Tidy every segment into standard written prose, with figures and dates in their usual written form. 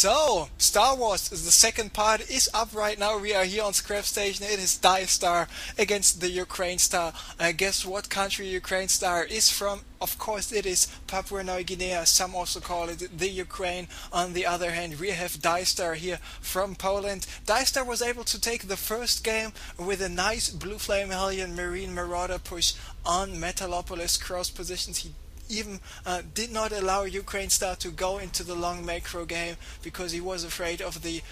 So, Star Wars, is the second part, is up right now. We are here on Scrap Station. It is DieStar against the UkraineStar. Guess what country UkraineStar is from? Of course, it is Papua New Guinea. Some also call it the Ukraine. On the other hand, we have DieStar here from Poland. DieStar was able to take the first game with a nice Blue Flame Hellion Marine Marauder push on Metalopolis cross positions. He even did not allow UkraineStar to go into the long macro game because he was afraid of the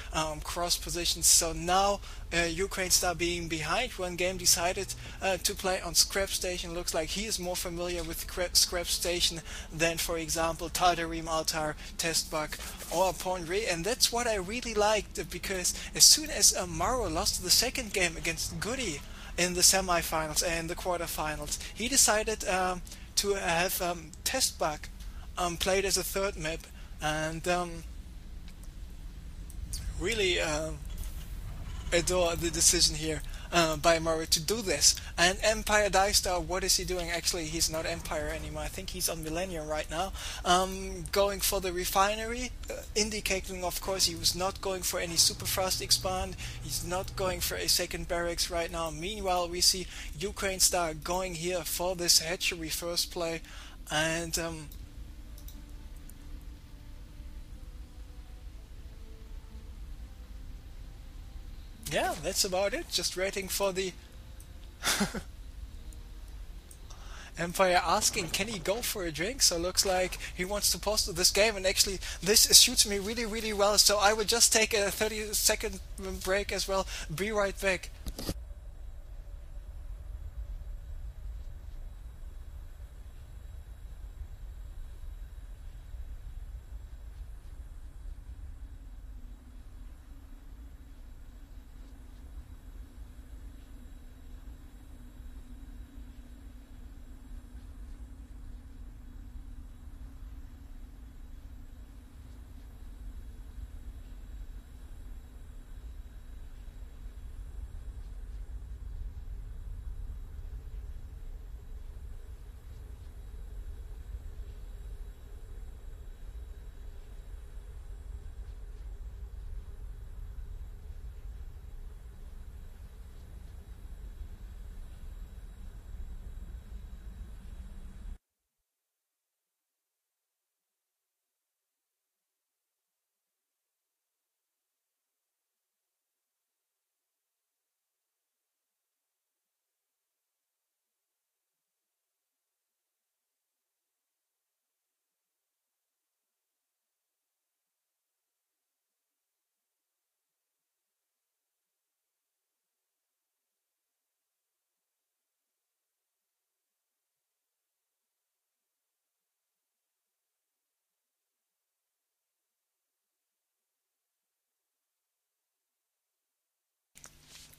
cross positions. So now UkraineStar being behind one game decided to play on Scrap Station. Looks like he is more familiar with Scrap Station than, for example, Tal'Darim Altar, Testbug or Pondre, and that's what I really liked, because as soon as Maro lost the second game against Goody in the semifinals and the quarterfinals, he decided to have Testbug played as a third map, and really adore the decision here by Murray to do this. And Empire DieStar, what is he doing? Actually, he's not Empire anymore. I think he's on Millennium right now. Going for the refinery, indicating, of course, he was not going for any super fast expand. He's not going for a second barracks right now. Meanwhile, we see UkraineStar going here for this hatchery first play, and yeah, that's about it. Just waiting for the Empire asking, can he go for a drink? So looks like he wants to pause this game, and actually this suits me really, really well. So I would just take a 30-second break as well. Be right back.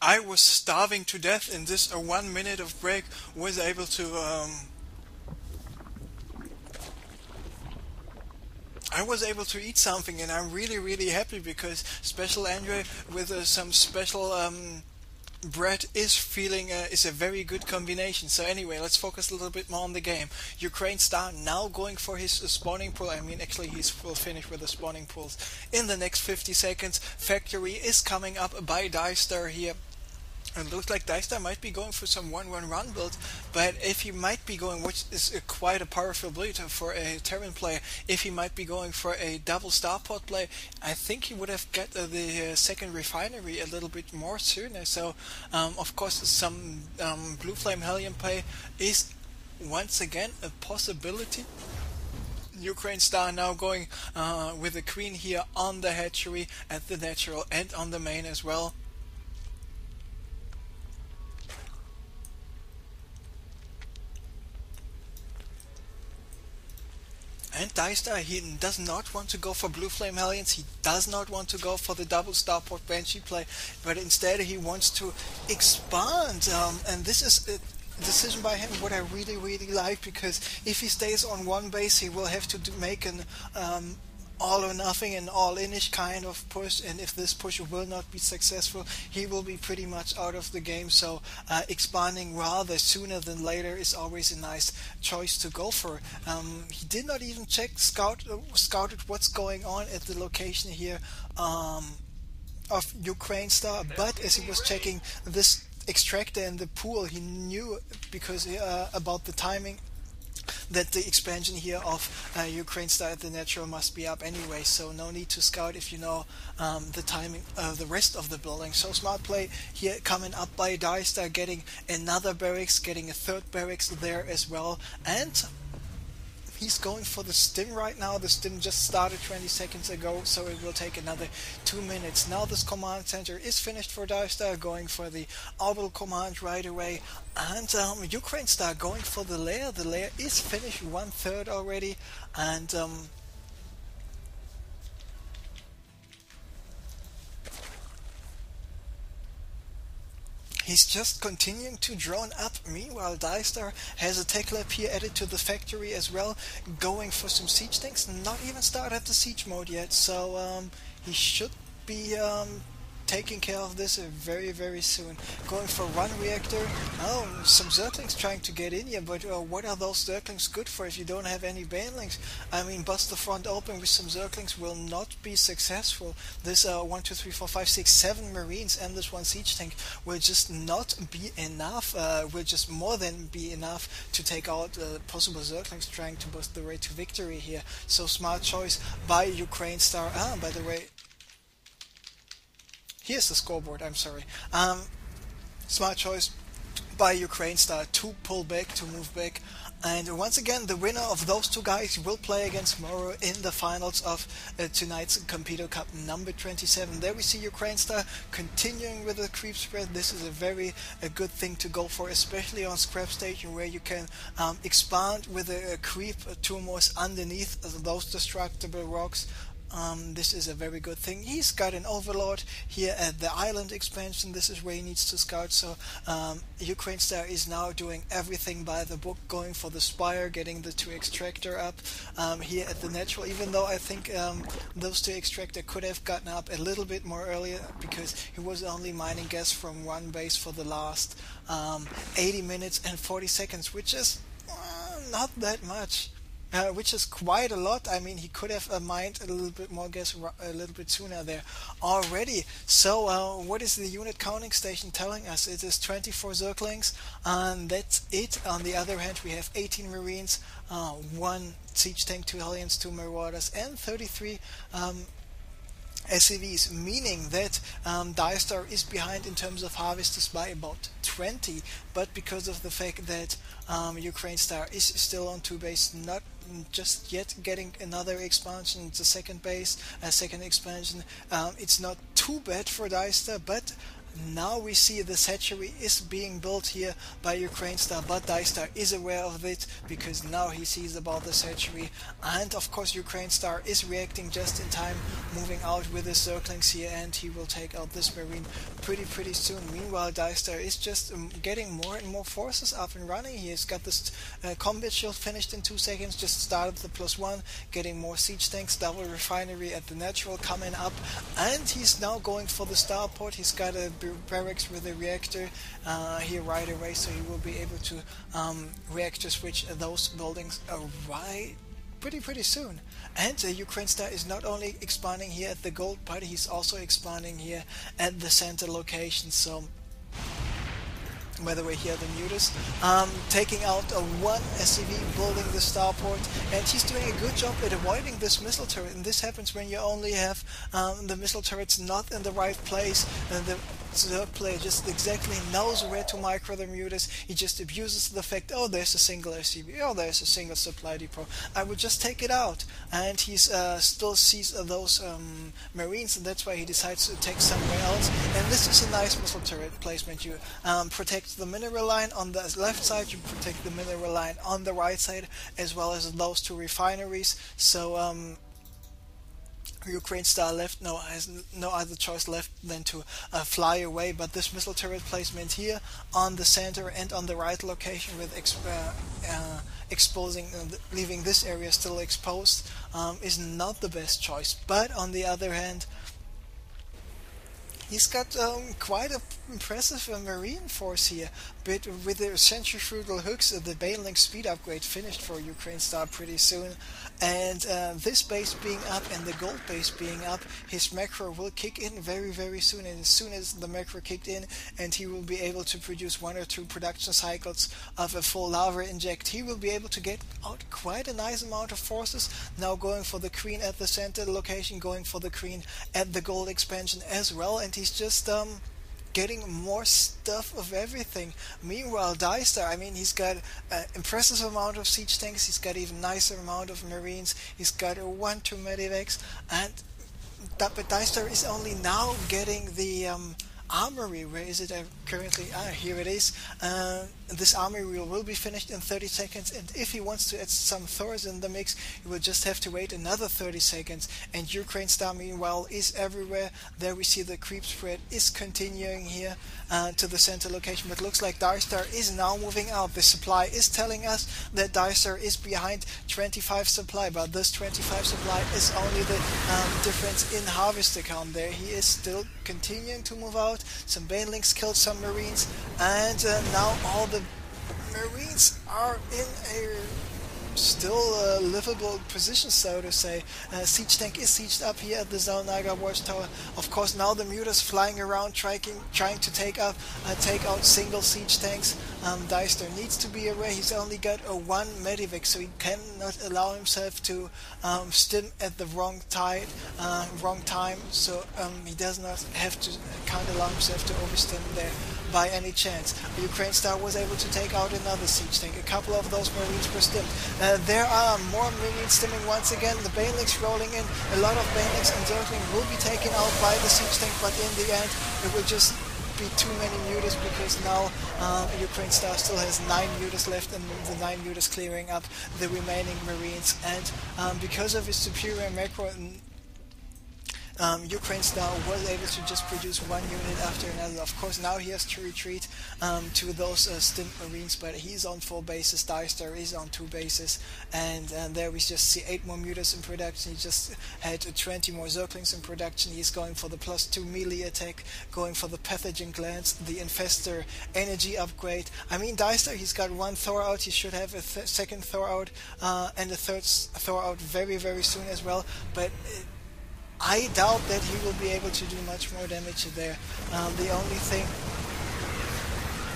I was starving to death in this 1 minute of break. Was able to I was able to eat something, and I'm really, really happy, because special Andre with some special bread is a very good combination. So anyway, let's focus a little bit more on the game. UkraineStar now going for his spawning pool. I mean, actually he will finish with the spawning pools in the next 50 seconds. Factory is coming up by DieStar here. It looks like DieStar might be going for some 1-1 run build, but if he might be going, which is quite a powerful build for a Terran player, if he might be going for a double starport play, I think he would have got the second refinery a little bit more sooner. So of course some Blue Flame Hellion play is once again a possibility. UkraineStar now going with the Queen here on the hatchery, at the natural, and on the main as well. And DieStar, he does not want to go for Blue Flame Hellions, he does not want to go for the double starport Banshee play, but instead he wants to expand, and this is a decision by him what I really, really like, because if he stays on one base, he will have to make an all or nothing and all-inish kind of push, and if this push will not be successful, he will be pretty much out of the game. So expanding rather sooner than later is always a nice choice to go for. He did not even scouted what's going on at the location here of UkraineStar, but as he was checking this extractor in the pool, he knew, because about the timing, that the expansion here of UkraineStar at the natural must be up anyway, so no need to scout if you know the timing of the rest of the building. So smart play here coming up by DieStar, getting another barracks, getting a third barracks there as well, and he's going for the stim right now. The stim just started 20 seconds ago, so it will take another 2 minutes. Now this command center is finished for DieStar, going for the orbital command right away, and UkraineStar going for the lair. The lair is finished 1/3 already, and he's just continuing to drone up. Meanwhile, DieStar has a tech lab here added to the factory as well, going for some siege tanks. Not even started the siege mode yet, so he should be taking care of this very, very soon. Going for run reactor. Oh, some Zerglings trying to get in here, but what are those Zerglings good for if you don't have any banelings? I mean, bust the front open with some Zerglings will not be successful. This 1, 2, 3, 4, 5, 6, 7 Marines and this one siege tank will just not be enough, will just more than be enough to take out possible Zerglings trying to bust the way to victory here. So smart choice by UkraineStar. By the way, here's the scoreboard, I'm sorry. Smart choice by UkraineStar to pull back, to move back. And once again, the winner of those two guys will play against Moro in the finals of tonight's Competo Cup number 27. There we see UkraineStar continuing with the creep spread. This is a good thing to go for, especially on scrap station, where you can expand with a creep tumors underneath those destructible rocks. This is a very good thing. He's got an overlord here at the island expansion. This is where he needs to scout. So UkraineStar is now doing everything by the book, going for the spire, getting the 2 extractor up here at the natural, even though I think those 2 extractor could have gotten up a little bit more earlier, because he was only mining gas from one base for the last 80 minutes and 40 seconds, which is not that much. Which is quite a lot. I mean, he could have mined a little bit more gas a little bit sooner there already. So what is the unit counting station telling us? It is 24 Zerglings, and that's it. On the other hand, we have 18 Marines, 1 siege tank, 2 Hellions, 2 Marauders, and 33 SCVs, meaning that DieStar is behind in terms of harvesters by about 20, but because of the fact that UkraineStar is still on 2 base, not just yet getting another expansion, it's a second base, a second expansion, it's not too bad for DieStar, but now we see the hatchery is being built here by UkraineStar, but DieStar is aware of it, because now he sees about the hatchery, and of course UkraineStar is reacting just in time, moving out with his Zerglings here, and he will take out this Marine pretty soon. Meanwhile, DieStar is just getting more and more forces up and running. He has got this combat shield finished in 2 seconds, just started the +1, getting more siege tanks, double refinery at the natural coming up, and he's now going for the starport. He's got a barracks with a reactor here right away, so he will be able to reactor switch those buildings right pretty soon. And UkraineStar is not only expanding here at the gold, but he's also expanding here at the center location. So by the way, here the Mutas, taking out one SCV, building the starport, and he's doing a good job at avoiding this missile turret. And this happens when you only have the missile turrets not in the right place, and the Zerg player just exactly knows where to micro the Mutas. He just abuses the fact, oh, there's a single SCV, oh, there's a single supply depot, I would just take it out. And he still sees those Marines, and that's why he decides to take somewhere else. And this is a nice missile turret placement. You protect the mineral line on the left side, you protect the mineral line on the right side, as well as those 2 refineries. So UkraineStar has no other choice left than to fly away, but this missile turret placement here on the center and on the right location with exposing, leaving this area still exposed is not the best choice. But on the other hand, he's got quite an impressive marine force here, but with the centrifugal hooks, the Baneling speed upgrade finished for UkraineStar pretty soon, and this base being up and the gold base being up, his macro will kick in very very soon, and as soon as the macro kicked in and he will be able to produce 1 or 2 production cycles of a full lava inject, he will be able to get out quite a nice amount of forces, now going for the queen at the center location, going for the queen at the gold expansion as well, and he's just getting more stuff of everything. Meanwhile, DieStar, I mean, he's got an impressive amount of siege tanks, he's got even nicer amount of marines, he's got a 1-2 medivacs, and but DieStar is only now getting the armory. Where is it currently? Here it is. This armory will be finished in 30 seconds, and if he wants to add some Thors in the mix, he will just have to wait another 30 seconds. And UkraineStar meanwhile is everywhere. There we see the creep spread is continuing here to the center location, but looks like DieStar is now moving out. The supply is telling us that DieStar is behind 25 supply, but this 25 supply is only the difference in harvester count there. He is still continuing to move out. Some banelings killed some marines, and now all the marines are in a still livable position, so to say. Siege tank is sieged up here at the Zalnaga watchtower. Of course, now the mutas flying around trying to take out single siege tanks. DieStar needs to be aware. He's only got a 1 medivac, so he cannot allow himself to stim at the wrong time. So he does not have to, can't allow himself to overstim there by any chance. UkraineStar was able to take out another siege tank. A couple of those marines were stimmed. There are more marines stimming once again. The banelings rolling in. A lot of banelings and Zergling will be taken out by the siege tank, but in the end it will just be too many mutas, because now UkraineStar still has 9 mutas left, and the 9 mutas clearing up the remaining marines, and because of his superior macro, UkraineStar was able to just produce 1 unit after another. Of course, now he has to retreat to those stint marines, but he's on 4 bases. DieStar is on 2 bases, and there we just see 8 more mutas in production. He just had 20 more Zerglings in production. He's going for the +2 melee attack, going for the pathogen glance, the infestor energy upgrade. I mean, DieStar, he's got 1 Thor out. He should have a second Thor out and a third Thor out very very soon as well, but I doubt that he will be able to do much more damage there. The only thing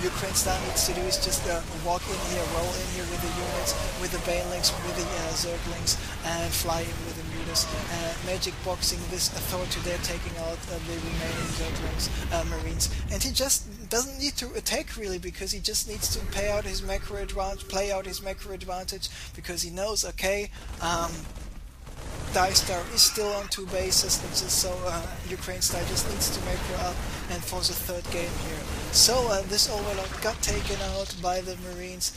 UkraineStar needs to do is just walk in here, roll in here with the units, with the banelings, with the Zerglings, and fly in with the mutas. Magic boxing this Thor to there, taking out the remaining Zerglings, marines. And he just doesn't need to attack really, because he just needs to play out his macro advantage, because he knows, okay, DieStar is still on 2 bases, so UkraineStar just needs to make her up and force a 3rd game here. So this overlord got taken out by the marines.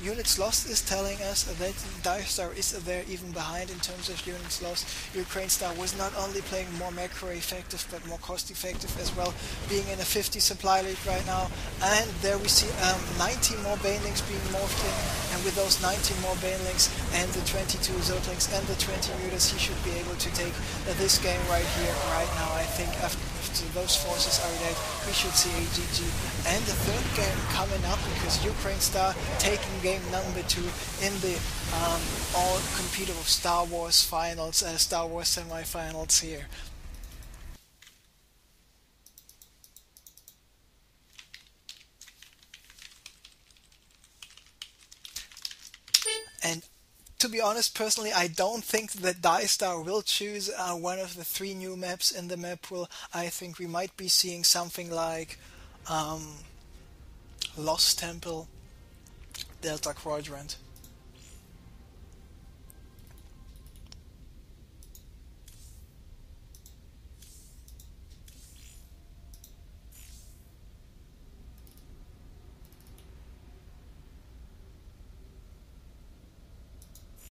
Units lost is telling us that DieStar is there even behind in terms of units lost. UkraineStar was not only playing more macro effective but more cost effective as well, being in a 50 supply lead right now. And there we see 19 more banelings being morphed in, and with those 19 more banelings and the 22 Zerglings and the 20 mutas, he should be able to take this game right here, right now. I think after those forces are dead, we should see a GG. And the 3rd game coming up, because UkraineStar taking game number 2 in the all Competo Star Wars finals, Star Wars semi-finals here. And to be honest, personally, I don't think that DieStar will choose one of the 3 new maps in the map pool. I think we might be seeing something like Lost Temple, Delta Quadrant,